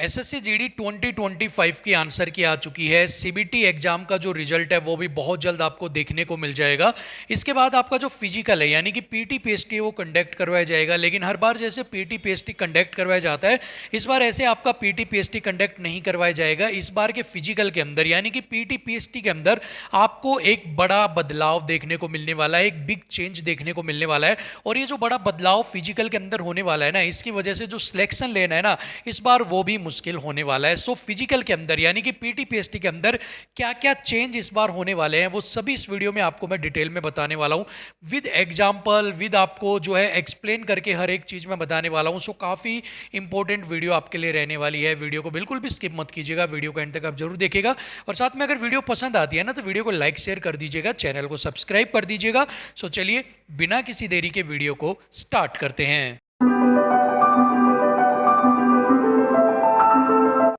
SSC GD 2025 की answer की आ चुकी है। सीबीटी एग्जाम का जो रिजल्ट है वो भी बहुत जल्द आपको देखने को मिल जाएगा। इसके बाद आपका जो फिजिकल है यानी कि पीटी पीएसटी है वो कंडक्ट करवाया जाएगा, लेकिन हर बार जैसे पीटी पीएसटी कंडक्ट करवाया जाता है इस बार ऐसे आपका पीटी पीएसटी कंडक्ट नहीं करवाया जाएगा। इस बार के फिजिकल के अंदर यानी कि पीटी पीएसटी के अंदर आपको एक बड़ा बदलाव देखने को मिलने वाला है, एक बिग चेंज देखने को मिलने वाला है। और ये जो बड़ा बदलाव फिजिकल के अंदर होने वाला है ना, इसकी वजह से जो सिलेक्शन लेना है ना इस बार वो भी मुश्किल होने वाला है। सो फिजिकल के अंदर यानी कि पीटी पीएसटी के अंदर क्या क्या चेंज इस बार होने वाले हैं वो सभी इस वीडियो में आपको मैं डिटेल में बताने वाला हूं, विद एग्जांपल, विद आपको जो है एक्सप्लेन करके हर एक चीज मैं बताने वाला हूं। सो काफी इंपॉर्टेंट वीडियो आपके लिए रहने वाली है। वीडियो को बिल्कुल भी स्किप मत कीजिएगा, वीडियो को एंड तक आप जरूर देखिएगा। और साथ में अगर वीडियो पसंद आती है ना तो वीडियो को लाइक शेयर कर दीजिएगा, चैनल को सब्सक्राइब कर दीजिएगा। सो चलिए बिना किसी देरी के वीडियो को स्टार्ट करते हैं।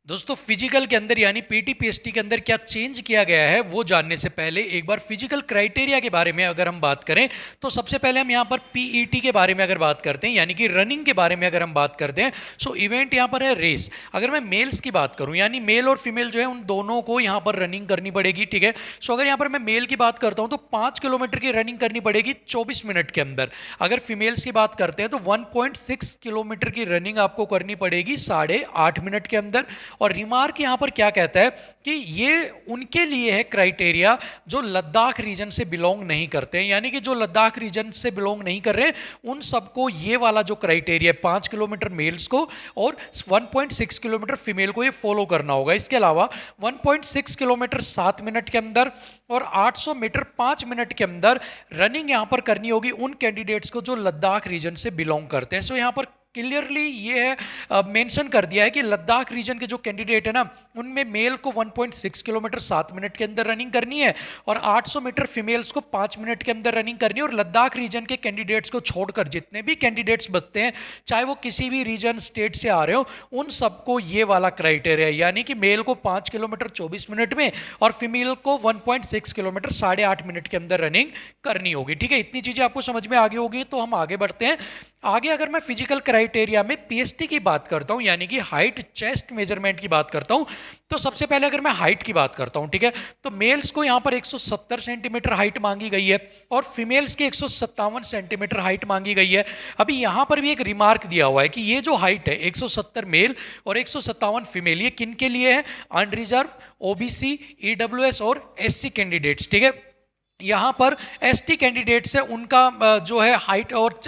दोस्तों फिजिकल के अंदर यानी पीटी पीएसटी के अंदर क्या चेंज किया गया है वो जानने से पहले एक बार फिजिकल क्राइटेरिया के बारे में अगर हम बात करें तो सबसे पहले हम यहां पर पीईटी के बारे में अगर बात करते हैं यानी कि रनिंग के बारे में अगर हम बात करते हैं। सो इवेंट यहां पर है रेस। अगर मैं मेल्स की बात करूं यानी मेल और फीमेल जो है उन दोनों को यहां पर रनिंग करनी पड़ेगी, ठीक है। सो अगर यहां पर मैं मेल की बात करता हूं तो 5 किलोमीटर की रनिंग करनी पड़ेगी 24 मिनट के अंदर। अगर फीमेल्स की बात करते हैं तो 1.6 किलोमीटर की रनिंग आपको करनी पड़ेगी 8.5 मिनट के अंदर। और रिमार्क यहां पर क्या कहता है कि ये उनके लिए है क्राइटेरिया जो लद्दाख रीजन से बिलोंग नहीं करते हैं, यानी कि जो लद्दाख रीजन से बिलोंग नहीं कर रहे उन सबको ये वाला जो क्राइटेरिया 5 किलोमीटर मेल्स को और 1.6 किलोमीटर फीमेल को ये फॉलो करना होगा। इसके अलावा 1.6 किलोमीटर 7 मिनट के अंदर और 800 मीटर 5 मिनट के अंदर रनिंग यहां पर करनी होगी उन कैंडिडेट्स को जो लद्दाख रीजन से बिलोंग करते हैं। सो यहां पर क्लियरली ये है मेंशन कर दिया है कि लद्दाख रीजन के जो कैंडिडेट है ना उनमें मेल को 1.6 किलोमीटर 7 मिनट के अंदर रनिंग करनी है और 800 मीटर फीमेल्स को 5 मिनट के अंदर रनिंग करनी है। और लद्दाख रीजन के कैंडिडेट्स को छोड़कर जितने भी कैंडिडेट्स बचते हैं चाहे वो किसी भी रीजन स्टेट से आ रहे हो उन सबको ये वाला क्राइटेरिया यानी कि मेल को 5 किलोमीटर 24 मिनट में और फीमेल को 1.6 किलोमीटर 8.5 मिनट के अंदर रनिंग करनी होगी, ठीक है। इतनी चीजें आपको समझ में आ गई होगी तो हम आगे बढ़ते हैं। आगे अगर मैं फिजिकल क्राइटेरिया में पीएसटी की बात करता हूं यानी कि हाइट चेस्ट मेजरमेंट की बात करता हूं तो सबसे पहले अगर मैं हाइट की बात करता हूं, ठीक है, तो मेल्स को यहां पर 170 सेंटीमीटर हाइट मांगी गई है और फीमेल्स की 157 सेंटीमीटर हाइट मांगी गई है। अभी यहां पर भी एक रिमार्क दिया हुआ है कि ये जो हाइट है 170 मेल और 157 फीमेल, ये किन के लिए है? अनरिजर्व, ओबीसी, ईडब्ल्यूएस और एससी कैंडिडेट्स, ठीक है। यहाँ पर एसटी कैंडिडेट्स है उनका जो है हाइट और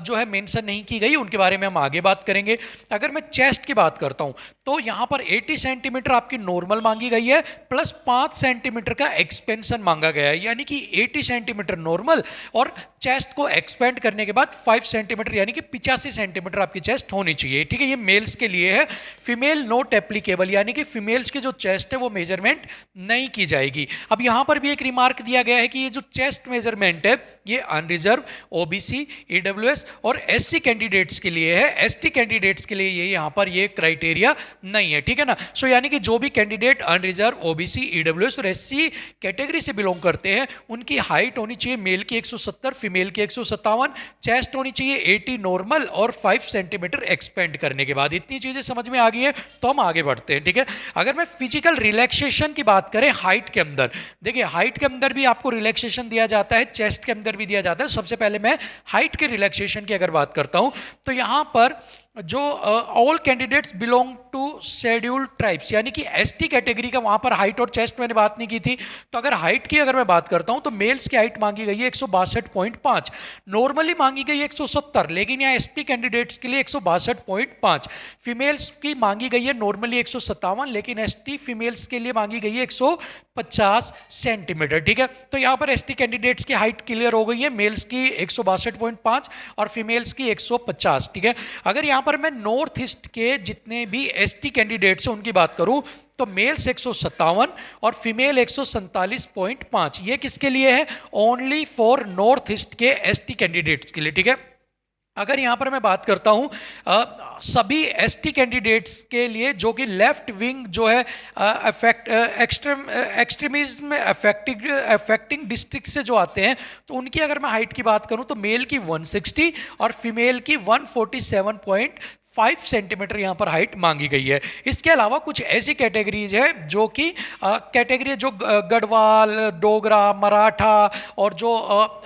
जो है मेंशन नहीं की गई, उनके बारे में हम आगे बात करेंगे। अगर मैं चेस्ट की बात करता हूँ तो यहाँ पर 80 सेंटीमीटर आपकी नॉर्मल मांगी गई है प्लस 5 सेंटीमीटर का एक्सपेंशन मांगा गया है, यानी कि 80 सेंटीमीटर नॉर्मल और चेस्ट को एक्सपेंड करने के बाद 5 सेंटीमीटर यानी कि 85 सेंटीमीटर आपकी चेस्ट होनी चाहिए, ठीक है। ये मेल्स के लिए है। फीमेल नॉट एप्लीकेबल यानी कि फीमेल्स की जो चेस्ट है वो मेजरमेंट नहीं की जाएगी। अब यहाँ पर भी एक रिमार्क दिया गया है कि ये जो चेस्ट मेजरमेंट है ये अनरिजर्व, ओबीसी, ईडब्ल्यूएस और एससी कैंडिडेट्स के लिए है। एसटी कैंडिडेट्स के लिए ये यहां पर ये क्राइटेरिया नहीं है, ठीक है ना। सो यानी कि जो भी कैंडिडेट अनरिजर्व, ओबीसी, ईडब्ल्यूएस और एससी कैटेगरी से बिलोंग करते हैं उनकी हाइट होनी चाहिए मेल की 170, फीमेल की 157, चेस्ट होनी चाहिए 80 नॉर्मल और 5 सेंटीमीटर एक्सपेंड करने के बाद। इतनी चीजें समझ में आ गई है तो हम आगे बढ़ते हैं, ठीक है। अगर मैं फिजिकल रिलैक्सेशन की बात करें हाइट के अंदर, देखिए हाइट के अंदर भी आपको रिलैक्सेशन दिया जाता है, चेस्ट के अंदर भी दिया जाता है। सबसे पहले मैं हाइट के रिलैक्सेशन की अगर बात करता हूं तो यहां पर जो all candidates belong to scheduled tribes यानी कि एसटी कैटेगरी का वहां पर हाइट और चेस्ट मैंने बात नहीं की थी। तो अगर हाइट की अगर मैं बात करता हूं तो मेल्स की हाइट मांगी गई है 162.5, नॉर्मली मांगी गई है 170, लेकिन यहाँ एसटी कैंडिडेट्स के लिए 162.5। फीमेल्स की मांगी गई है नॉर्मली 157, लेकिन एसटी फीमेल्स के लिए मांगी गई है 150 सेंटीमीटर, ठीक है। तो यहाँ पर एसटी कैंडिडेट्स की हाइट क्लियर हो गई है, मेल्स की 162.5 और फीमेल्स की 150, ठीक है। अगर यहाँ पर मैं नॉर्थ ईस्ट के जितने भी एसटी कैंडिडेट्स हैं उनकी बात करूं तो मेल्स 157 और फीमेल 147.5, ये किसके लिए है? ओनली फॉर नॉर्थ ईस्ट के एसटी कैंडिडेट्स के लिए, ठीक है। अगर यहां पर मैं बात करता हूं सभी एसटी कैंडिडेट्स के लिए जो कि लेफ्ट विंग जो है एक्सट्रीमिज्म अफेक्टिंग डिस्ट्रिक्ट से जो आते हैं तो उनकी अगर मैं हाइट की बात करूं तो मेल की 160 और फीमेल की 147.5 5 सेंटीमीटर यहाँ पर हाइट मांगी गई है। इसके अलावा कुछ ऐसी कैटेगरीज है जो कि कैटेगरी जो गढ़वाल, डोगरा, मराठा और जो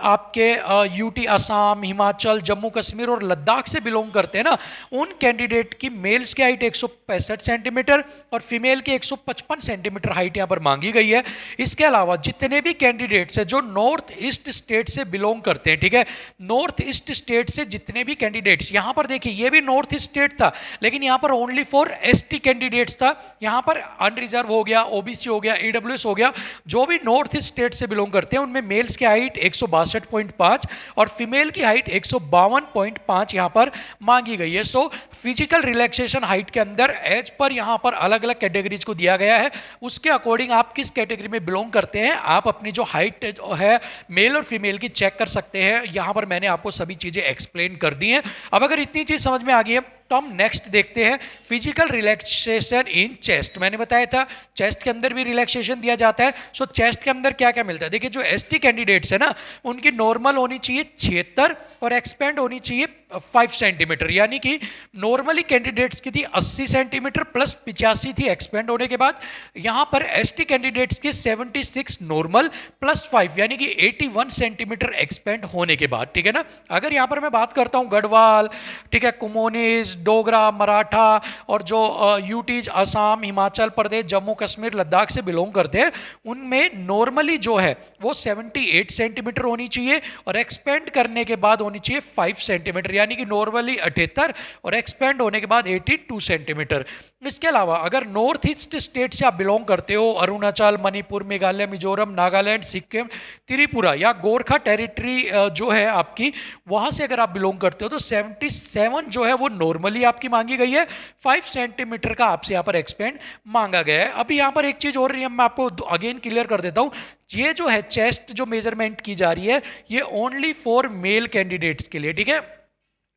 आपके यूटी, असम, हिमाचल, जम्मू कश्मीर और लद्दाख से बिलोंग करते हैं ना, उन कैंडिडेट की मेल्स की हाइट 165 सेंटीमीटर और फीमेल की 155 सेंटीमीटर हाइट यहाँ पर मांगी गई है। इसके अलावा जितने भी कैंडिडेट्स हैं जो नॉर्थ ईस्ट स्टेट से बिलोंग करते हैं, ठीक है, नॉर्थ ईस्ट स्टेट से जितने भी कैंडिडेट्स, यहां पर देखिए ये भी नॉर्थ ईस्ट स्टेट था लेकिन यहां पर ओनली फॉर एसटी कैंडिडेट्स था, यहां पर अनरिजर्व हो गया, ओबीसी हो गया, ईडब्ल्यूएस हो गया, जो भी नॉर्थ ईस्ट स्टेट से बिलोंग करते हैं उनमें मेल्स की हाइट 162.5 और फीमेल की हाइट 152.5 यहां पर मांगी गई है। सो फिजिकल रिलैक्सेशन हाइट के अंदर एज पर यहां पर अलग अलग कैटेगरीज को दिया गया है, उसके अकॉर्डिंग आप किस कैटेगरी में बिलोंग करते हैं आप अपनी जो हाइट है मेल और फीमेल की चेक कर सकते हैं। यहां पर मैंने आपको सभी चीजें एक्सप्लेन कर दी हैं। अब अगर इतनी चीज समझ में आ गई है तो हम नेक्स्ट देखते हैं फिजिकल रिलैक्सेशन इन चेस्ट। मैंने बताया था चेस्ट के अंदर भी रिलैक्सेशन दिया जाता है। सो चेस्ट के अंदर क्या क्या मिलता है, देखिए जो एसटी कैंडिडेट्स है ना उनकी नॉर्मल होनी चाहिए 76 और एक्सपेंड होनी चाहिए 5 सेंटीमीटर, यानी कि नॉर्मली कैंडिडेट्स की थी 80 सेंटीमीटर प्लस 85 थी एक्सपेंड होने के बाद, यहां पर एसटी कैंडिडेट्स की 76 नॉर्मल प्लस 5 यानी कि 81 सेंटीमीटर एक्सपेंड होने के बाद, ठीक है ना। अगर यहां पर मैं बात करता हूं गढ़वाल, ठीक है, कुमोनीज, डोगरा, मराठा और जो यूटीज, असम, हिमाचल प्रदेश, जम्मू कश्मीर, लद्दाख से बिलोंग करते हैं उनमें नॉर्मली जो है वो 78 सेंटीमीटर होनी चाहिए और एक्सपेंड करने के बाद होनी चाहिए 5 सेंटीमीटर, यानी कि नॉर्मली 78 और एक्सपेंड होने के बाद 82 सेंटीमीटर। इसके अलावा अगर नॉर्थ ईस्ट स्टेट से आप बिलोंग करते हो, अरुणाचल, मणिपुर, मेघालय, मिजोरम, नागालैंड, सिक्किम, त्रिपुरा या गोरखा टेरिटरी जो है आपकी, वहां से अगर आप बिलोंग करते हो तो 77 जो है वो नॉर्मली आपकी मांगी गई है, 5 सेंटीमीटर का आपसे यहाँ पर एक्सपेंड मांगा गया है। अभी यहाँ पर एक चीज और मैं आपको अगेन क्लियर कर देता हूँ, ये जो है चेस्ट जो मेजरमेंट की जा रही है ये ओनली फॉर मेल कैंडिडेट्स के लिए, ठीक है।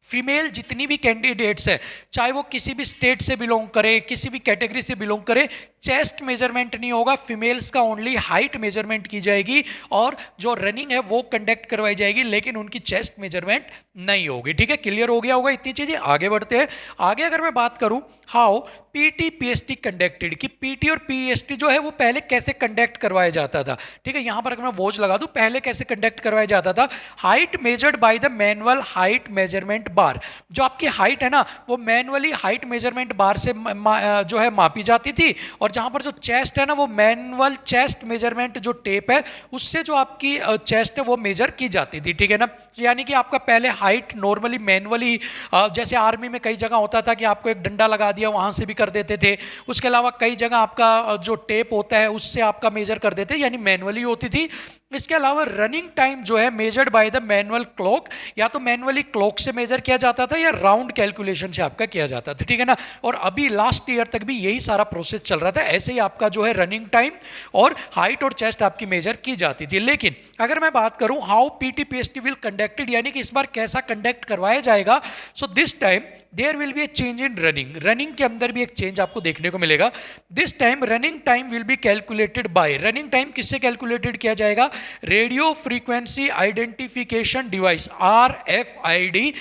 फीमेल जितनी भी कैंडिडेट्स है चाहे वो किसी भी स्टेट से बिलोंग करे, किसी भी कैटेगरी से बिलोंग करे, चेस्ट मेजरमेंट नहीं होगा, फीमेल्स का ओनली हाइट मेजरमेंट की जाएगी और जो रनिंग है वो कंडक्ट करवाई जाएगी लेकिन उनकी चेस्ट मेजरमेंट नहीं होगी, ठीक है। क्लियर हो गया होगा इतनी चीजें। आगे बढ़ते हैं। आगे अगर मैं बात करूं हाउ पीटी पीएसटी कंडक्टेड, कि पीटी और पीएसटी जो है वो पहले कैसे कंडक्ट करवाया जाता था, ठीक है। यहां पर अगर मैं वॉच लगा दूं पहले कैसे कंडक्ट करवाया जाता था, height measured by the manual height measurement bar, जो आपकी हाइट है ना वो मैनुअली हाइट मेजरमेंट बार से जो है मापी जाती थी और जहां पर जो चेस्ट है ना वो मैनुअल चेस्ट मेजरमेंट जो टेप है उससे जो आपकी चेस्ट है वो मेजर की जाती थी, ठीक है ना। यानी कि आपका पहले हाइट नॉर्मली मैनुअली, जैसे आर्मी में कई जगह होता था कि आपको एक डंडा लगा दिया वहां से भी कर देते थे, उसके अलावा कई जगह आपका जो टेप होता है उससे आपका मेजर कर देते, यानी मैनुअली होती थी। इसके अलावा रनिंग टाइम जो है measured by the manual clock, या तो मैनुअली क्लॉक से मेजर किया जाता था या राउंड कैलकुलेशन से आपका किया जाता था, ठीक है ना। और अभी लास्ट ईयर तक भी यही सारा प्रोसेस चल रहा था, ऐसे ही आपका जो है रनिंग टाइम और हाइट और चेस्ट आपकी मेजर की जाती थी। लेकिन अगर मैं बात करूं how PT PST will conducted, यानी कि इस बार कैसा कंडक्ट करवाया जाएगा, so this time there will be a change in running, running के अंदर भी एक चेंज आपको देखने को मिलेगा। This time running time will be calculated by, running time किससे कैलकुलेटेड किया जाएगा, radio frequency identification device RFID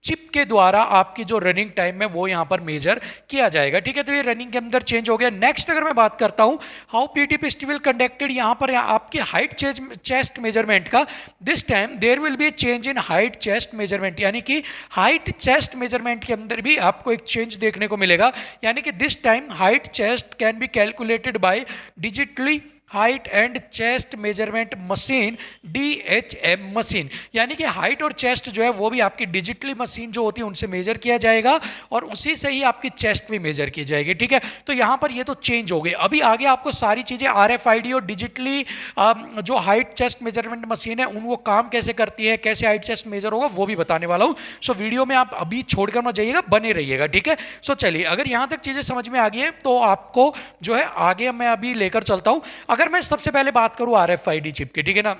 chip के द्वारा आपकी जो रनिंग टाइम है वो यहां पर मेजर किया जाएगा, ठीक है। तो ये रनिंग के अंदर चेंज हो गया। नेक्स्ट अगर मैं बात करता हूं how PT PST will conducted, यहां पर आपकी हाइट चेस्ट मेजरमेंट का, this time there will be a change in height chest measurement, यानी कि हाइट चेस्ट मेजरमेंट के अंदर भी आपको एक चेंज देखने को मिलेगा, यानी कि this time height chest can be calculated bye digitally height and chest measurement machine DHM machine, यानी कि हाइट और चेस्ट जो है वो भी आपकी डिजिटली मशीन जो होती है उनसे मेजर किया जाएगा और उसी से ही आपकी चेस्ट भी मेजर की जाएगी, ठीक है। तो यहां पर ये तो चेंज हो गई। अभी आगे आपको सारी चीजें RFID और डिजिटली जो हाइट चेस्ट मेजरमेंट मशीन है उन वो काम कैसे करती है, कैसे हाइट चेस्ट मेजर होगा वो भी बताने वाला हूं। सो वीडियो में आप अभी छोड़कर मत जाइएगा, बने रहिएगा, ठीक है। सो चलिए अगर यहां तक चीजें समझ में आ गई है तो आपको जो है आगे मैं अभी लेकर चलता हूं। अगर मैं सबसे पहले बात करूं RFID चिप की, ठीक है ना,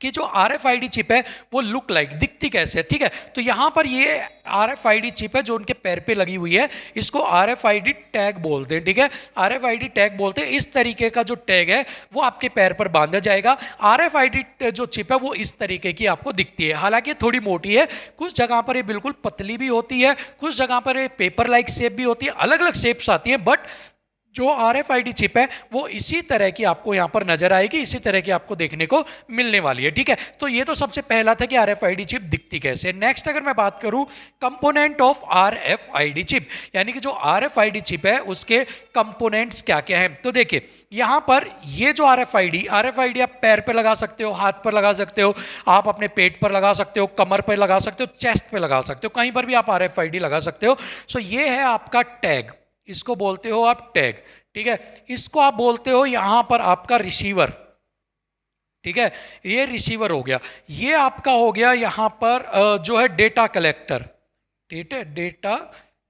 कि जो RFID चिप है वो लुक लाइक दिखती कैसे है, ठीक है। तो यहाँ पर ये RFID चिप है जो उनके पैर पे लगी हुई है, इसको RFID टैग बोलते हैं, ठीक है। RFID टैग बोलते हैं। इस तरीके का जो टैग है वो आपके पैर पर बांधा जाएगा। RFID जो चिप है वो इस तरीके की आपको दिखती है, हालांकि थोड़ी मोटी है, कुछ जगह पर ये बिल्कुल पतली भी होती है, कुछ जगह पर ये पेपर लाइक शेप भी होती है, अलग अलग शेप्स आती हैं, बट जो RFID चिप है वो इसी तरह की आपको यहां पर नजर आएगी, इसी तरह की आपको देखने को मिलने वाली है, ठीक है। तो ये तो सबसे पहला था कि RFID चिप दिखती कैसे। नेक्स्ट अगर मैं बात करूं कंपोनेंट ऑफ RFID चिप, यानी कि जो RFID चिप है उसके कंपोनेंट्स क्या क्या हैं, तो देखिए यहां पर ये जो RFID आप पैर पे लगा सकते हो, हाथ पर लगा सकते हो, आप अपने पेट पर लगा सकते हो, कमर पर लगा सकते हो, चेस्ट पे लगा सकते हो, कहीं पर भी आप RFID लगा सकते हो। सो ये है आपका टैग, इसको बोलते हो आप टैग, ठीक है। इसको आप बोलते हो यहां पर आपका रिसीवर, ठीक है, ये रिसीवर हो गया। ये आपका हो गया यहां पर जो है डेटा कलेक्टर, ठीक है, डेटा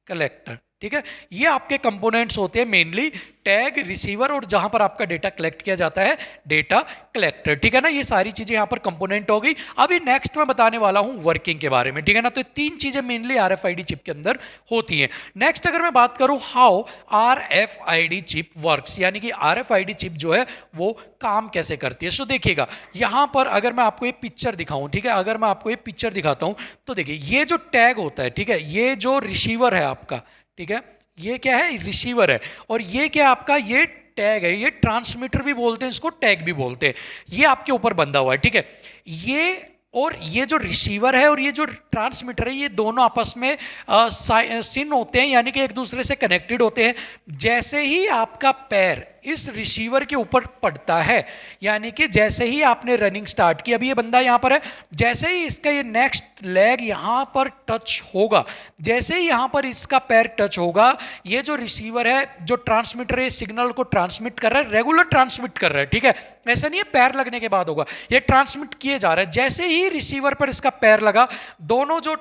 कलेक्टर, ठीक है। ये आपके कंपोनेंट्स होते हैं मेनली टैग, रिसीवर और जहां पर आपका डेटा कलेक्ट किया जाता है डेटा कलेक्टर, ठीक है ना। ये सारी चीजें यहां पर कंपोनेंट हो गई। अभी नेक्स्ट मैं बताने वाला हूं वर्किंग के बारे में, ठीक है ना। तो तीन चीजें मेनली RFID चिप के अंदर होती हैं। नेक्स्ट अगर मैं बात करूं हाउ RFID चिप वर्क्स, यानी कि RFID चिप जो है वो काम कैसे करती है। सो देखिएगा यहां पर अगर मैं आपको ये पिक्चर दिखाऊं, ठीक है, अगर मैं आपको ये पिक्चर दिखाता हूं तो देखिए ये जो टैग होता है, ठीक है, ये जो रिसीवर है आपका, ठीक है, ये क्या है, रिसीवर है, और ये क्या आपका, ये टैग है, ये ट्रांसमीटर भी बोलते हैं इसको, टैग भी बोलते हैं, ये आपके ऊपर बंधा हुआ है, ठीक है। ये और ये जो रिसीवर है और ये जो ट्रांसमीटर है ये दोनों आपस में सिन होते हैं, यानी कि एक दूसरे से कनेक्टेड होते हैं। जैसे ही आपका पैर इस रिसीवर के ऊपर पड़ता है, यानी कि जैसे ही आपने रनिंग स्टार्ट की, अभी ये बंदा यहां पर है, जैसे ही इसका ये नेक्स्ट लेग यहां पर टच होगा, जैसे ही यहां पर इसका पैर टच होगा, ये जो रिसीवर है, जो ट्रांसमीटर है, सिग्नल को ट्रांसमिट कर रहा है, रेगुलर ट्रांसमिट कर रहा है, ठीक है। ऐसा नहीं है पैर लगने के बाद होगा, ये ट्रांसमिट किए जा रहा है। जैसे ही रिसीवर पर इसका पैर लगा, दोनों जो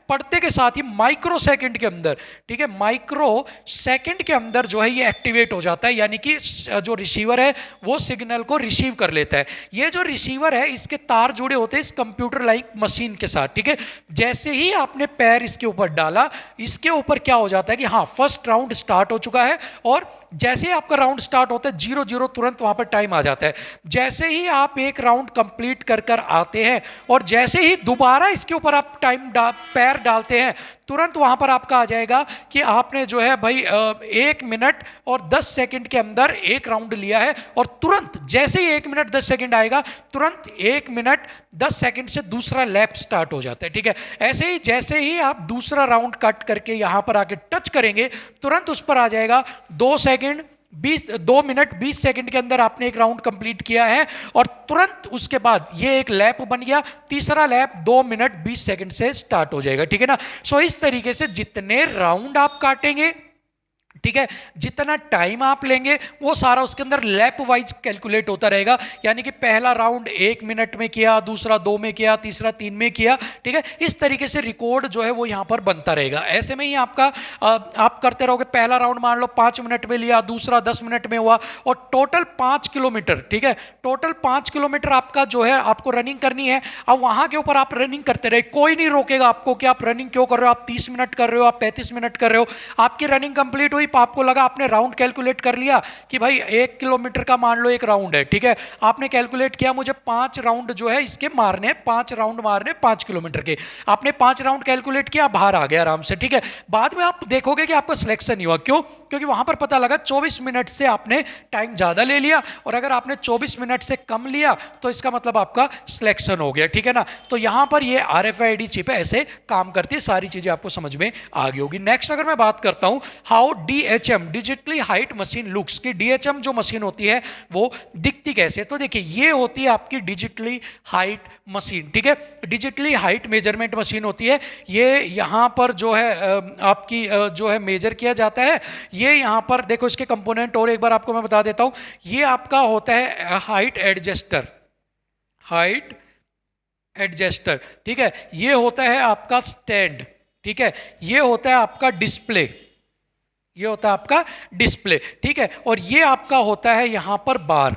पढ़ते के साथ ही माइक्रो सेकंड के अंदर, ठीक है, माइक्रो सेकंड के अंदर जो है ये एक्टिवेट हो जाता है, यानी कि जो रिसीवर है वो सिग्नल को रिसीव कर लेता है। ये जो रिसीवर है इसके तार जुड़े होते हैं इस कंप्यूटर लाइक मशीन के साथ, ठीक है। जैसे ही आपने पैर इसके ऊपर डाला, इसके ऊपर क्या हो जाता है कि हाँ फर्स्ट राउंड स्टार्ट हो चुका है, और जैसे ही आपका राउंड स्टार्ट होता है 0-0 तुरंत वहां पर टाइम आ जाता है। जैसे ही आप एक राउंड कंप्लीट कर कर आते हैं और जैसे ही दोबारा इसके ऊपर आप पैर डालते हैं, तुरंत वहां पर आपका आ जाएगा कि आपने जो है भाई 1 मिनट और 10 सेकंड के अंदर एक राउंड लिया है, और तुरंत जैसे ही 1 मिनट 10 सेकंड आएगा, तुरंत 1 मिनट 10 सेकंड से दूसरा लैप स्टार्ट हो जाता है, ठीक है। ऐसे ही जैसे ही आप दूसरा राउंड कट करके यहां पर आके टच करेंगे, तुरंत उस पर आ जाएगा 2 मिनट 20 सेकंड के अंदर आपने एक राउंड कंप्लीट किया है, और तुरंत उसके बाद ये एक लैप बन गया, तीसरा लैप 2 मिनट 20 सेकंड से स्टार्ट हो जाएगा, ठीक है ना। सो इस तरीके से जितने राउंड आप काटेंगे, ठीक है, जितना टाइम आप लेंगे वो सारा उसके अंदर लैप वाइज कैलकुलेट होता रहेगा, यानी कि पहला राउंड 1 मिनट में किया, दूसरा 2 में किया, तीसरा 3 में किया, ठीक है। इस तरीके से रिकॉर्ड जो है वो यहां पर बनता रहेगा। ऐसे में ही आपका आप करते रहोगे, पहला राउंड मान लो 5 मिनट में लिया, दूसरा 10 मिनट में हुआ, और टोटल 5 किलोमीटर, ठीक है, टोटल 5 किलोमीटर आपका जो है आपको रनिंग करनी है। अब वहां के ऊपर आप रनिंग करते रहे, कोई नहीं रोकेगा आपको कि आप रनिंग क्यों कर रहे हो, आप 30 मिनट कर रहे हो, आप 35 मिनट कर रहे हो। आपकी रनिंग कंप्लीट हुई, आपको लगा, आपने राउंड कैलकुलेट कर लिया कि भाई 1 किलोमीटर का मान लो एक राउंड है, ठीक है, आपने कैलकुलेट किया मुझे 5 राउंड जो है इसके मारने, 5 राउंड मारने 5 किलोमीटर के, आपने 5 राउंड कैलकुलेट किया, बाहर आ गया आराम से, ठीक है। बाद में आप देखोगे कि आपका सिलेक्शन नहीं हुआ, क्यों, क्योंकि वहां पर पता लगा 24 मिनट से आपने टाइम ज्यादा ले लिया, और अगर आपने 24 मिनट से कम लिया तो इसका मतलब आपका सिलेक्शन हो गया, ठीक है ना। तो यहां पर ये RFID चिप ऐसे काम करती है, सारी चीजें आपको समझ में आ गई होगी। नेक्स्ट अगर मैं बात करता हूं how DHM digitally height machine looks, की DHM जो मशीन होती है वो दिखती कैसे, तो देखिए ये होती है आपकी डिजिटली हाइट मशीन, ठीक है, डिजिटली हाइट मेजरमेंट मशीन होती है। ये यहां पर जो है आपकी जो है मेजर किया जाता है। ये यहां पर देखो इसके कंपोनेंट और एक बार आपको मैं बता देता हूं। ये आपका होता है हाइट एडजस्टर, हाइट एडजस्टर, ठीक है, ये होता है आपका स्टैंड, ठीक है, ये होता है आपका डिस्प्ले, ये होता है आपका डिस्प्ले, ठीक है, और ये आपका होता है यहां पर बार,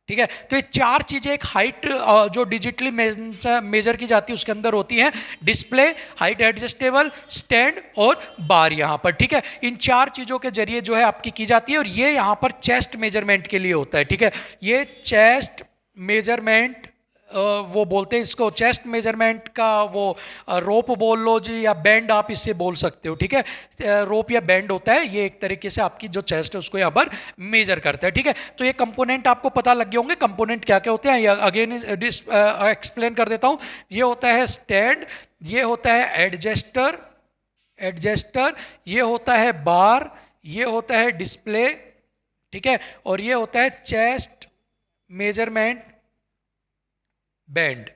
ठीक है। तो ये चार चीजें एक हाइट जो डिजिटली मेजर की जाती है उसके अंदर होती हैं, डिस्प्ले, हाइट एडजस्टेबल, स्टैंड और बार यहाँ पर, ठीक है। इन चार चीजों के जरिए जो है आपकी की जाती है, और ये यहाँ पर चेस्ट मेजरमेंट के लिए होता है, ठीक है। ये चेस्ट मेजरमेंट वो बोलते हैं इसको, चेस्ट मेजरमेंट का वो रोप बोल लो जी, या बैंड आप इससे बोल सकते हो, ठीक है। रोप या बैंड होता है, ये एक तरीके से आपकी जो चेस्ट है उसको यहाँ पर मेजर करता है, ठीक है। तो ये कंपोनेंट आपको पता लग गए होंगे, कंपोनेंट क्या क्या होते हैं, अगेन एक्सप्लेन कर देता हूँ। ये होता है स्टैंड, ये होता है एडजस्टर, ये होता है बार, ये होता है डिस्प्ले, ठीक है, और ये होता है चेस्ट मेजरमेंट बैंड,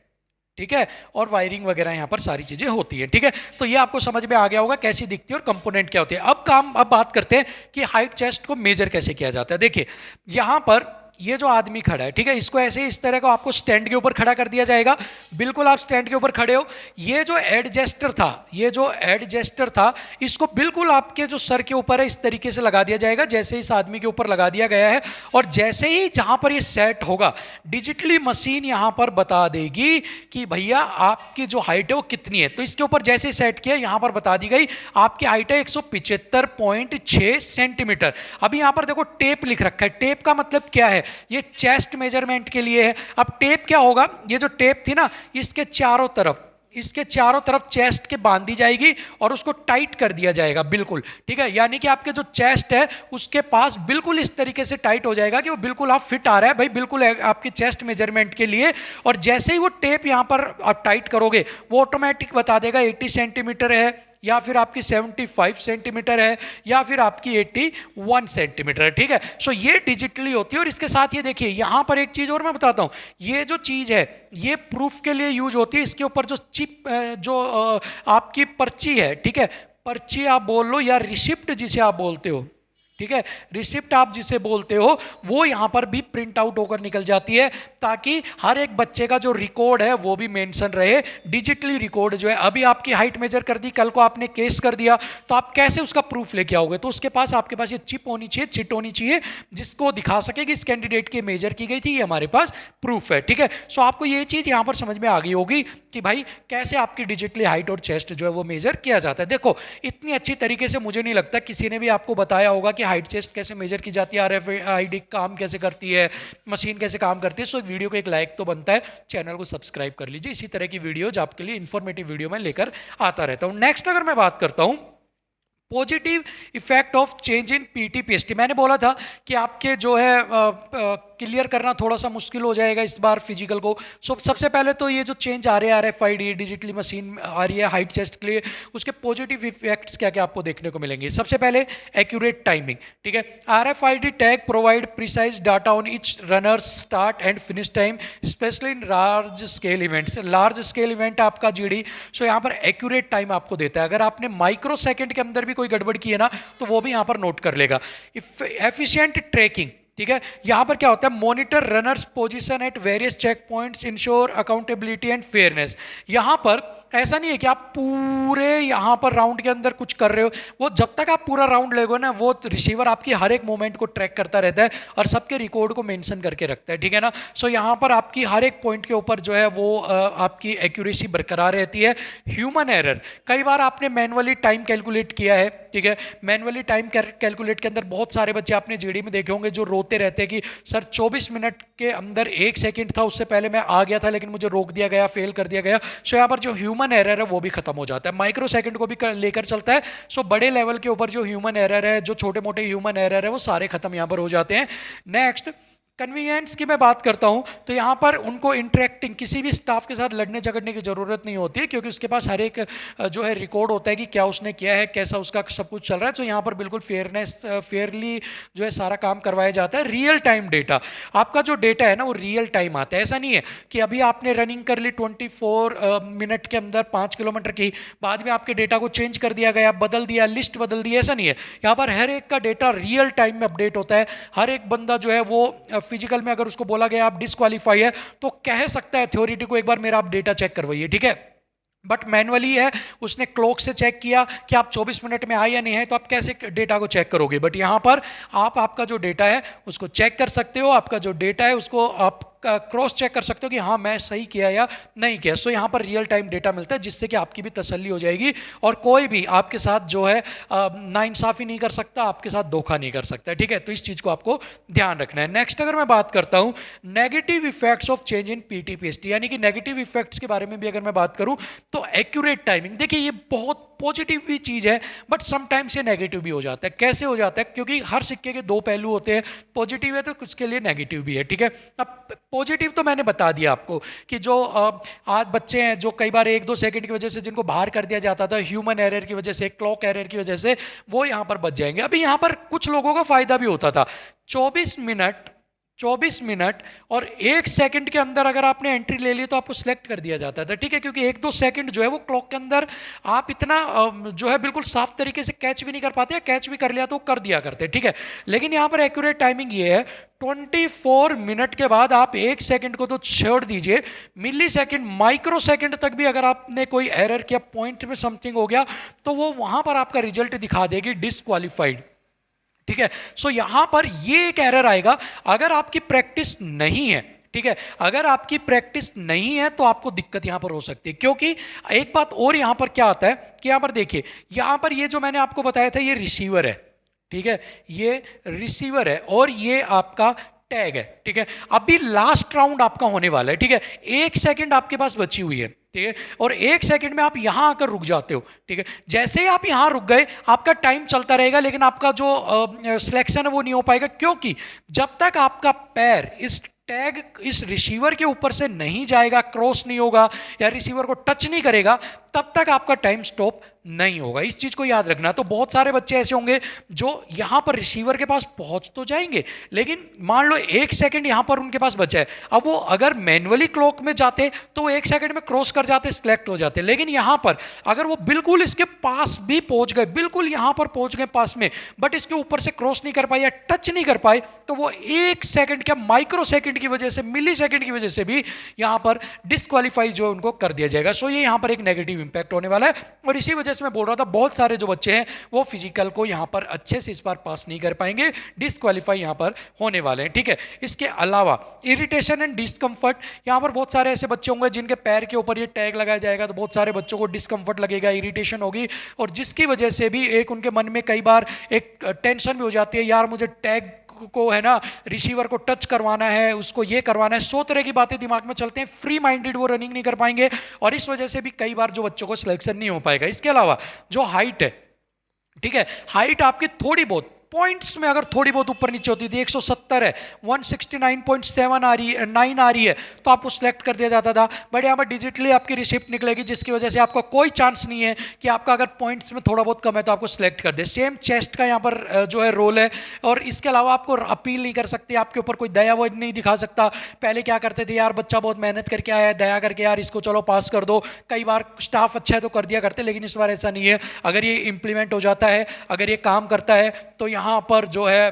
ठीक है। और वायरिंग वगैरह यहां पर सारी चीजें होती हैं, ठीक है। तो ये आपको समझ में आ गया होगा कैसी दिखती है और कंपोनेंट क्या होते हैं। अब बात करते हैं कि हाइट चेस्ट को मेजर कैसे किया जाता है। देखिए यहां पर ये जो आदमी खड़ा है, ठीक है, इसको ऐसे इस तरह को आपको स्टैंड के ऊपर खड़ा कर दिया जाएगा, बिल्कुल आप स्टैंड के ऊपर खड़े हो। ये जो एडजस्टर था, इसको बिल्कुल आपके जो सर के ऊपर है इस तरीके से लगा दिया जाएगा जैसे इस आदमी के ऊपर लगा दिया गया है। और जैसे ही जहां पर ये सेट होगा, डिजिटली मशीन यहां पर बता देगी कि भैया आपकी जो हाइट है वो कितनी है। तो इसके ऊपर जैसे सेट किया, यहां पर बता दी गई आपकी हाइट है 175.6 सेंटीमीटर। अभी यहां पर देखो टेप लिख रखा है, टेप का मतलब क्या है, ये चेस्ट मेजरमेंट के लिए है। अब टेप क्या होगा, ये जो टेप थी ना, इसके चारों तरफ चेस्ट के बांध दी जाएगी और उसको टाइट कर दिया जाएगा बिल्कुल, ठीक है। यानी कि आपके जो चेस्ट है उसके पास बिल्कुल इस तरीके से टाइट हो जाएगा कि वो बिल्कुल आप फिट आ रहा है भाई, बिल्कुल आपकी चेस्ट मेजरमेंट के लिए। और जैसे ही वो टेप यहां पर आप टाइट करोगे, वो ऑटोमेटिक बता देगा 80 सेंटीमीटर है, या फिर आपकी 75 सेंटीमीटर है, या फिर आपकी 81 सेंटीमीटर है, ठीक है। सो ये डिजिटली होती है। और इसके साथ ये देखिए यहां पर एक चीज और मैं बताता हूं, ये जो चीज है ये प्रूफ के लिए यूज होती है। इसके ऊपर जो चिप जो आपकी पर्ची है, ठीक है, पर्ची आप बोल लो या रिसिप्ट जिसे आप बोलते हो, ठीक है, रिसिप्ट आप जिसे बोलते हो, वो यहां पर भी प्रिंट आउट होकर निकल जाती है, ताकि हर एक बच्चे का जो रिकॉर्ड है वो भी मेंशन रहे। डिजिटली रिकॉर्ड जो है, अभी आपकी हाइट मेजर कर दी, कल को आपने केस कर दिया, तो आप कैसे उसका प्रूफ लेके आओगे। तो उसके पास आपके पास ये चिप होनी चाहिए, चिट होनी चाहिए, जिसको दिखा सके कि इस कैंडिडेट की मेजर की गई थी, ये हमारे पास प्रूफ है, ठीक है। सो आपको ये चीज यहां पर समझ में आ गई होगी कि भाई कैसे आपकी डिजिटली हाइट और चेस्ट जो है वो मेजर किया जाता है। देखो इतनी अच्छी तरीके से मुझे नहीं लगता किसी ने भी आपको बताया होगा कि हाइट चेस्ट कैसे मेजर की जाती है, आरएफआईडी काम कैसे करती है, मशीन कैसे काम करती है। सो वीडियो को एक लाइक तो बनता है, चैनल को सब्सक्राइब कर लीजिए। इसी तरह की वीडियोज आपके लिए इंफॉर्मेटिव वीडियो में लेकर आता रहता हूं। नेक्स्ट अगर मैं बात करता हूं positive effect of change in PTPST, मैंने बोला था कि आपके जो है क्लियर करना थोड़ा सा मुश्किल हो जाएगा इस बार फिजिकल को। सबसे पहले तो ये जो चेंज आ रहे हैं आरएफआईडी डिजिटली मशीन आ रही है हाइट चेस्ट के लिए, उसके पॉजिटिव इफेक्ट्स क्या क्या आपको देखने को मिलेंगे। सबसे पहले एक्यूरेट टाइमिंग, ठीक है। RFID tag provide precise data on each runners start and finish time, specially in large scale events. Large scale event आपका जीडी, सो यहाँ पर एक्यूरेट टाइम आपको देता है। अगर आपने माइक्रो सेकेंड के अंदर भी कोई गड़बड़ की है ना, तो वो भी यहाँ पर नोट कर लेगा। एफिशिएंट ट्रैकिंग, ठीक है, यहां पर क्या होता है, monitor runners position at various checkpoints, ensure accountability and fairness. यहां पर ऐसा नहीं है कि आप पूरे यहां पर राउंड के अंदर कुछ कर रहे हो, वो जब तक आप पूरा राउंड लेगो ना, वो रिसीवर आपकी हर एक मूवमेंट को ट्रैक करता रहता है और सबके रिकॉर्ड को मेंशन करके रखता है, ठीक है ना। सो यहां पर आपकी हर एक पॉइंट के ऊपर जो है वो आपकी एक्यूरेसी बरकरार रहती है। ह्यूमन एरर, कई बार आपने मैनुअली टाइम कैलकुलेट किया है, ठीक है, मैनुअली टाइम कैलकुलेट के अंदर बहुत सारे बच्चे आपने जीडी में देखे होंगे जो रोते रहते हैं कि सर 24 मिनट के अंदर 1 सेकंड था, उससे पहले मैं आ गया था लेकिन मुझे रोक दिया गया, फेल कर दिया गया। सो यहाँ पर जो ह्यूमन एरर है वो भी खत्म हो जाता है, माइक्रो सेकंड को भी लेकर चलता है। सो बड़े लेवल के ऊपर जो ह्यूमन एरर है, जो छोटे मोटे ह्यूमन एरर है, वो सारे खत्म यहाँ पर हो जाते हैं। नेक्स्ट कन्वीनियंस की मैं बात करता हूं, तो यहां पर उनको इंटरेक्टिंग किसी भी स्टाफ के साथ लड़ने झगड़ने की जरूरत नहीं होती है, क्योंकि उसके पास हर एक जो है रिकॉर्ड होता है कि क्या उसने किया है, कैसा उसका सब कुछ चल रहा है। तो यहां पर बिल्कुल फेयरली जो है सारा काम करवाया जाता है। रियल टाइम डेटा, आपका जो डेटा है ना वो रियल टाइम आता है। ऐसा नहीं है कि अभी आपने रनिंग कर ली 24 मिनट के अंदर 5 किलोमीटर की, बाद में आपके डेटा को चेंज कर दिया गया, बदल दिया, लिस्ट बदल दी, ऐसा नहीं है। यहाँ पर हर एक का डेटा रियल टाइम में अपडेट होता है। हर एक बंदा जो है वो फिजिकल में अगर उसको बोला गया आप डिस्क्वालीफाई है, तो कह सकता है अथॉरिटी को एक बार मेरा आप डेटा चेक करवाइए, ठीक है। बट मैनुअली है, उसने क्लॉक से चेक किया कि आप 24 मिनट में आए या नहीं है, तो आप कैसे डेटा को चेक करोगे? बट यहाँ पर आप आपका जो डेटा है उसको चेक कर सकते हो, आपका जो डेटा है उसको आप क्रॉस चेक कर सकते हो कि हाँ मैं सही किया या नहीं किया। सो यहाँ पर रियल टाइम डेटा मिलता है, जिससे कि आपकी भी तसल्ली हो जाएगी और कोई भी आपके साथ जो है नाइंसाफ़ी नहीं कर सकता, आपके साथ धोखा नहीं कर सकता, ठीक है। तो इस चीज़ को आपको ध्यान रखना है। नेक्स्ट अगर मैं बात करता हूँ negative effects of change in PTPST, यानी कि नेगेटिव इफेक्ट्स के बारे में भी अगर मैं बात करूँ तो एक्यूरेट टाइमिंग, देखिए ये बहुत पॉजिटिव भी चीज़ है बट समटाइम्स ये नेगेटिव भी हो जाता है। कैसे हो जाता है? क्योंकि हर सिक्के के दो पहलू होते हैं, पॉजिटिव है तो कुछ के लिए नेगेटिव भी है, ठीक है। अब पॉजिटिव तो मैंने बता दिया आपको कि जो आज बच्चे हैं जो कई बार 1-2 सेकंड की वजह से जिनको बाहर कर दिया जाता था ह्यूमन एरर की वजह से, क्लॉक एरर की वजह से, वो यहाँ पर बच जाएंगे। अभी यहाँ पर कुछ लोगों का फायदा भी होता था। 24 मिनट और 1 सेकंड के अंदर अगर आपने एंट्री ले ली तो आपको सिलेक्ट कर दिया जाता था, ठीक है, क्योंकि 1-2 सेकंड जो है वो क्लॉक के अंदर आप इतना जो है बिल्कुल साफ तरीके से कैच भी नहीं कर पाते, कैच भी कर लिया तो कर दिया करते, ठीक है। लेकिन यहाँ पर एक्यूरेट टाइमिंग ये है 24 मिनट के बाद आप 1 सेकंड को तो छोड़ दीजिए, मिली सेकेंड, माइक्रो सेकेंड तक भी अगर आपने कोई एरर किया, पॉइंट में समथिंग हो गया, तो वो वहां पर आपका रिजल्ट दिखा देगी डिसक्वालीफाइड, ठीक है। सो यहां पर ये एक एरर आएगा अगर आपकी प्रैक्टिस नहीं है, ठीक है। अगर आपकी प्रैक्टिस नहीं है तो आपको दिक्कत यहां पर हो सकती है, क्योंकि एक बात और यहां पर क्या आता है कि यहां पर देखिए, यहां पर ये जो मैंने आपको बताया था ये रिसीवर है, ठीक है, ये रिसीवर है और ये आपका टैग है, ठीक है। अभी लास्ट राउंड आपका होने वाला है, ठीक है। 1 सेकंड आपके पास बची हुई है, ठीक है, और 1 सेकंड में आप यहां आकर रुक जाते हो, ठीक है। जैसे ही आप यहां रुक गए आपका टाइम चलता रहेगा, लेकिन आपका जो सिलेक्शन है वो नहीं हो पाएगा, क्योंकि जब तक आपका पैर इस टैग, इस रिसीवर के ऊपर से नहीं जाएगा, क्रॉस नहीं होगा या रिसीवर को टच नहीं करेगा, तब तक आपका टाइम स्टॉप नहीं होगा। इस चीज को याद रखना। तो बहुत सारे बच्चे ऐसे होंगे जो यहां पर रिसीवर के पास पहुंच तो जाएंगे, लेकिन मान लो 1 सेकंड यहां पर उनके पास बचा है, अब वो अगर मैनुअली क्लॉक में जाते तो वो 1 सेकंड में क्रॉस कर जाते, सिलेक्ट हो जाते, लेकिन यहां पर अगर वो बिल्कुल इसके पास भी पहुंच गए, बिल्कुल यहां पर पहुंच गए पास में, बट इसके ऊपर से क्रॉस नहीं कर पाए या टच नहीं कर पाए, तो वो 1 सेकंड क्या माइक्रो सेकंड की वजह से, मिली सेकंड की वजह से भी यहां पर डिस्क्वालीफाई जो उनको कर दिया जाएगा। सो ये यहां पर एक नेगेटिव इंपैक्ट होने वाला है, और इसी वजह से मैं बोल रहा था बहुत सारे जो बच्चे हैं वो फिजिकल को यहां पर अच्छे से इस बार पास नहीं कर पाएंगे, डिस्क्वालीफाई यहां पर होने वाले हैं, ठीक है। इसके अलावा इरिटेशन एंड डिस्कंफर्ट, यहां पर बहुत सारे ऐसे बच्चे होंगे जिनके पैर के ऊपर ये टैग लगाया जाएगा, तो बहुत सारे बच्चों को डिस्कंफर्ट लगेगा, इरिटेशन होगी, और जिसकी वजह से भी एक उनके मन में कई बार एक टेंशन भी हो जाती है, यार मुझे टैग को है ना रिसीवर को टच करवाना है, उसको ये करवाना है, 100 तरह की बातें दिमाग में चलते हैं, फ्री माइंडेड वो रनिंग नहीं कर पाएंगे, और इस वजह से भी कई बार जो बच्चों को सिलेक्शन नहीं हो पाएगा। इसके अलावा जो हाइट है, ठीक है, हाइट आपकी थोड़ी बहुत पॉइंट्स में अगर थोड़ी बहुत ऊपर नीचे होती थी, 170 है, 169.7 आ रही है, 9 आ रही है, तो आपको सिलेक्ट कर दिया जाता था, बट यहाँ पर डिजिटली आपकी रिसिप्ट निकलेगी, जिसकी वजह से आपका कोई चांस नहीं है कि आपका अगर पॉइंट्स में थोड़ा बहुत कम है तो आपको सिलेक्ट कर दे। सेम चेस्ट का यहाँ पर जो है रोल है, और इसके अलावा आपको अपील नहीं कर सकते, आपके ऊपर कोई दया वो नहीं दिखा सकता। पहले क्या करते थे, यार बच्चा बहुत मेहनत करके आया है, दया करके यार इसको चलो पास कर दो, कई बार स्टाफ अच्छा है तो कर दिया करते, लेकिन इस बार ऐसा नहीं है। अगर ये इंप्लीमेंट हो जाता है, अगर ये काम करता है, तो यहाँ पर जो है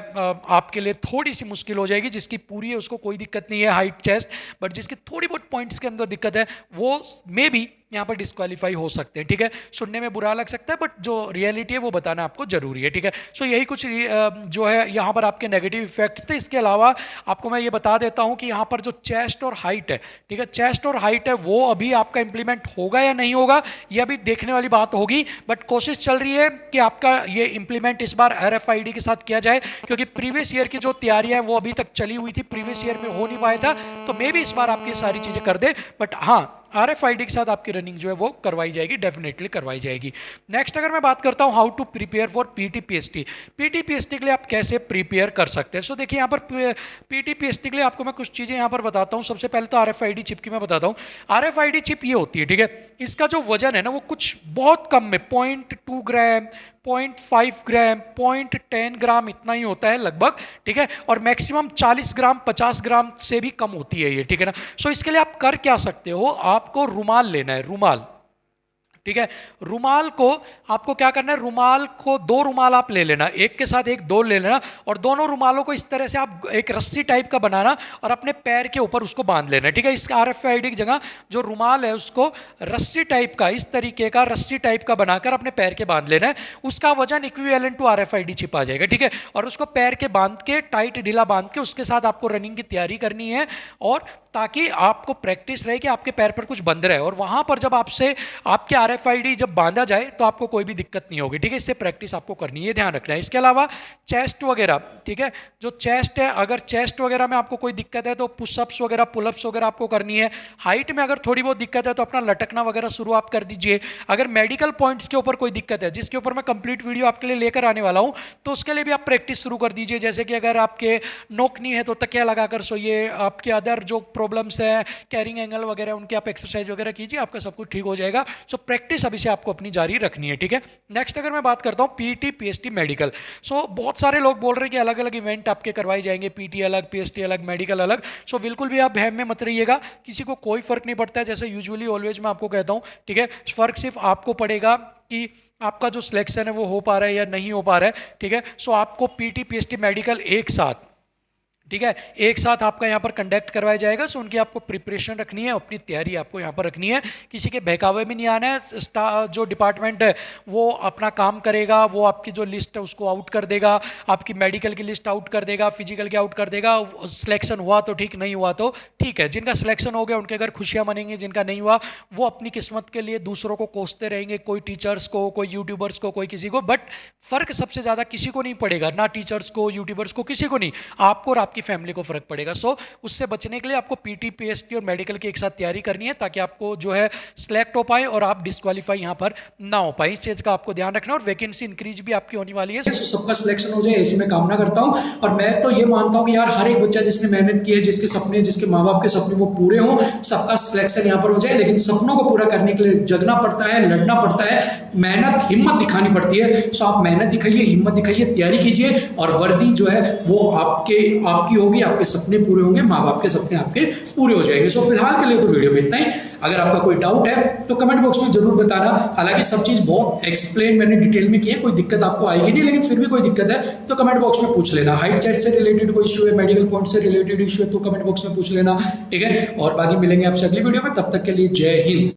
आपके लिए थोड़ी सी मुश्किल हो जाएगी। जिसकी पूरी है उसको कोई दिक्कत नहीं है हाइट चेस्ट, बट जिसकी थोड़ी बहुत पॉइंट्स के अंदर दिक्कत है वो मे बी यहाँ पर डिस्क्वालीफाई हो सकते हैं, ठीक है। सुनने में बुरा लग सकता है, बट जो रियलिटी है वो बताना आपको जरूरी है, ठीक है। सो यही कुछ जो है यहाँ पर आपके नेगेटिव इफेक्ट्स थे। इसके अलावा आपको मैं ये बता देता हूँ कि यहाँ पर जो चेस्ट और हाइट है, ठीक है, चेस्ट और हाइट है वो अभी आपका इंप्लीमेंट होगा या नहीं होगा ये अभी देखने वाली बात होगी, बट कोशिश चल रही है कि आपका ये इंप्लीमेंट इस बार RFID के साथ किया जाए, क्योंकि प्रीवियस ईयर की जो तैयारियां हैं वो अभी तक चली हुई थी, प्रीवियस ईयर में हो नहीं पाया था, तो मे भी इस बार आपकी सारी चीजें कर दे, बट हाँ RFID के साथ आपकी रनिंग जो है वो करवाई जाएगी, डेफिनेटली करवाई जाएगी। नेक्स्ट अगर मैं बात करता हूं how to prepare for PTPST, PTPST के लिए आप कैसे प्रिपेयर कर सकते हैं। सो देखिए यहाँ पर PTPST के लिए आपको मैं कुछ चीजें यहाँ पर बताता हूँ। सबसे पहले तो RFID चिप की मैं बताता हूँ। RFID चिप ये होती है, ठीक है, इसका जो वजन है ना वो कुछ बहुत कम में 0.2 ग्राम, 0.5 ग्राम, 0.10 ग्राम इतना ही होता है लगभग, ठीक है, और मैक्सिमम 40 ग्राम 50 ग्राम से भी कम होती है ये, ठीक है ना। सो इसके लिए आप कर क्या सकते हो, आपको रुमाल लेना है, रुमाल, ठीक है। रुमाल को आपको क्या करना है, रुमाल को 2 रुमाल आप ले लेना, एक के साथ एक 2 ले लेना, और दोनों रुमालों को इस तरह से आप एक रस्सी टाइप का बनाना और अपने पैर के ऊपर उसको बांध लेना, ठीक है। इस RFID की जगह जो रुमाल है उसको रस्सी टाइप का, इस तरीके का रस्सी टाइप का बनाकर अपने पैर के बांध लेना है। उसका वजन इक्विवेलेंट टू RFID चिप आ जाएगा, ठीक है। और उसको पैर के बांध के, टाइट ढीला बांध के, उसके साथ आपको रनिंग की तैयारी करनी है, और ताकि आपको प्रैक्टिस रहे कि आपके पैर पर कुछ बंध रहा है, और वहां पर जब आपसे आपके RFID जब बांधा जाए तो आपको कोई भी दिक्कत नहीं होगी, ठीक है। इससे प्रैक्टिस आपको करनी है, ध्यान रखना है। इसके अलावा चेस्ट वगैरह, ठीक है, जो चेस्ट है, अगर चेस्ट वगैरह में आपको कोई दिक्कत है तो पुशअप्स वगैरह, पुलअप्स वगैरह आपको करनी है। हाइट में अगर थोड़ी बहुत दिक्कत है तो अपना लटकना वगैरह शुरू आप कर दीजिए। अगर मेडिकल पॉइंट्स के ऊपर कोई दिक्कत है, जिसके ऊपर मैं कंप्लीट वीडियो आपके लिए लेकर आने वाला हूं, तो उसके लिए भी आप प्रैक्टिस शुरू कर दीजिए। जैसे कि अगर आपके नोकनी है तो तकिया लगाकर सोइए, आपके अदर जो प्रॉब्लम्स है, कैरिंग एंगल वगैरह, उनकी आप एक्सरसाइज वगैरह कीजिए, आपका सब कुछ ठीक हो जाएगा। सो प्रैक्टिस अभी से आपको अपनी जारी रखनी है, ठीक है। नेक्स्ट अगर मैं बात करता हूं PET PST मेडिकल, सो बहुत सारे लोग बोल रहे हैं कि अलग अलग इवेंट आपके करवाए जाएंगे, PT अलग, PST अलग, मेडिकल अलग। सो बिल्कुल भी आप बहम में मत रहिएगा, किसी को कोई फर्क नहीं पड़ता है। जैसे यूजुअली ऑलवेज मैं आपको कहता हूं, ठीक है, फर्क सिर्फ आपको पड़ेगा कि आपका जो सिलेक्शन है वो हो पा रहा है या नहीं हो पा रहा है, ठीक है। सो आपको PT PST मेडिकल एक साथ, ठीक है, एक साथ आपका यहाँ पर कंडक्ट करवाया जाएगा। सो उनकी आपको प्रिपरेशन रखनी है, अपनी तैयारी आपको यहाँ पर रखनी है, किसी के बहकावे में नहीं आना है। जो डिपार्टमेंट है वो अपना काम करेगा, वो आपकी जो लिस्ट है उसको आउट कर देगा, आपकी मेडिकल की लिस्ट आउट कर देगा, फिजिकल की आउट कर देगा। सिलेक्शन हुआ तो ठीक, नहीं हुआ तो ठीक है। जिनका सिलेक्शन हो गया उनके घर खुशियाँ मनेंगे, जिनका नहीं हुआ वो अपनी किस्मत के लिए दूसरों को कोसते रहेंगे, कोई टीचर्स को, कोई यूट्यूबर्स को, कोई किसी को। बट फर्क सबसे ज़्यादा किसी को नहीं पड़ेगा, ना टीचर्स को, यूट्यूबर्स को, किसी को नहीं, आपको और आपकी फैमिली को फर्क पड़ेगा। सो उससे बचने के लिए आपको PT PST और मेडिकल की एक साथ तैयारी करनी है, ताकि आपको जो है सिलेक्ट हो पाए और आप डिस्क्वालीफाई यहां पर ना हो पाए। इस चीज का आपको ध्यान रखना, और वैकेंसी इंक्रीज भी आपकी होने वाली है। तो सबका सिलेक्शन हो जाए ऐसी मैं कामना करता हूं। और मैं तो ये मानता हूं कि यार हर एक बच्चा जिसने मेहनत की है, जिसके सपने, जिसके माँ बाप के सपने वो पूरे हों, सबका सिलेक्शन यहाँ पर हो जाए। लेकिन सपनों को पूरा करने के लिए जगना पड़ता है, लड़ना पड़ता है, मेहनत, हिम्मत दिखानी पड़ती है। सो आप मेहनत दिखाइए, हिम्मत दिखाइए, तैयारी कीजिए, और वर्दी जो है वो आपकी होगी, आपके सपने पूरे होंगे, माँ बाप के सपने आपके पूरे हो जाएंगे। सो फिलहाल के लिए तो वीडियो में इतना ही। अगर आपका कोई डाउट है तो कमेंट बॉक्स में जरूर बताना। हालांकि सब चीज बहुत एक्सप्लेन मैंने डिटेल में की है, कोई दिक्कत आपको आएगी नहीं, लेकिन फिर भी कोई दिक्कत है तो कमेंट बॉक्स में पूछ लेना। हाइट चैट से रिलेटेड कोई इशू है, मेडिकल पॉइंट से रिलेटेड इशू है तो कमेंट बॉक्स में पूछ लेना, ठीक है। और बाकी मिलेंगे आपसे अगली वीडियो में, तब तक के लिए जय हिंद।